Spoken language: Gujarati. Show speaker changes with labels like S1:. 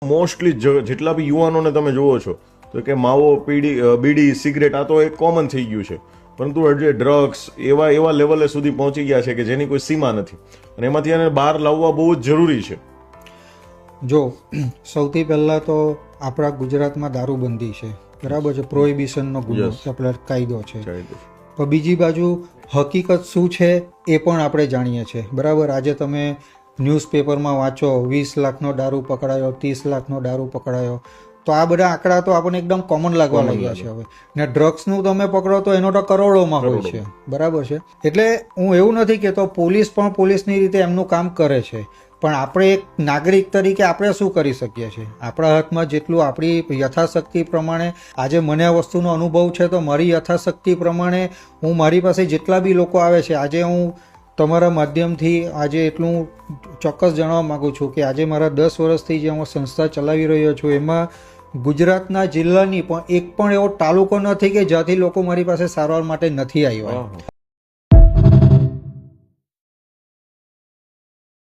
S1: મોસ્ટલી જેટલા બી યુવાનોને તમે જુઓ છો તો કે માવો બીડી સિગરેટ આ તો એક કોમન થઈ ગયું છે, પરંતુ જે ડ્રગ્સ એવા લેવલે સુધી પહોંચી ગયા છે કે જેની કોઈ સીમા નથી અને એમાંથી એને બહાર લાવવા બહુ જ જરૂરી છે.
S2: જો સૌથી પહેલાં તો આપણા ગુજરાતમાં દારૂબંધી છે, બરાબર છે, પ્રોહિબિશનનો ગુનો આપણે કાયદો છે. પણ બીજી બાજુ હકીકત શું છે એ પણ આપણે જાણીએ છીએ, બરાબર. આજે તમે ન્યૂઝપેપરમાં વાંચો 20 લાખનો દારૂ પકડાયો, 30 લાખનો દારૂ પકડાયો, તો આ બધા આંકડા તો આપણને એકદમ કોમન લાગવા લાગ્યા છે હવે. ને ડ્રગ્સનું તમે પકડો તો એનો તો કરોડોમાં હોય છે, બરાબર છે. એટલે હું એવું નથી કહેતો પોલીસ પણ પોલીસની રીતે એમનું કામ કરે છે, પણ આપણે એક નાગરિક તરીકે આપણે શું કરી શકીએ છીએ? આપણા હાથમાં જેટલું આપણી યથાશક્તિ પ્રમાણે, આજે મને આ વસ્તુનો અનુભવ છે તો મારી યથાશક્તિ પ્રમાણે હું મારી પાસે જેટલા બી લોકો આવે છે, આજે હું તમારા માધ્યમથી આજે એટલું ચોક્કસ જણાવવા માગું છું કે આજે મારા 10 વર્ષથી જે હું સંસ્થા ચલાવી રહ્યો છું એમાં ગુજરાતના જિલ્લાની પણ એક પણ એવો તાલુકો નથી કે જ્યાંથી લોકો મારી પાસે સારવાર માટે નથી આવ્યા.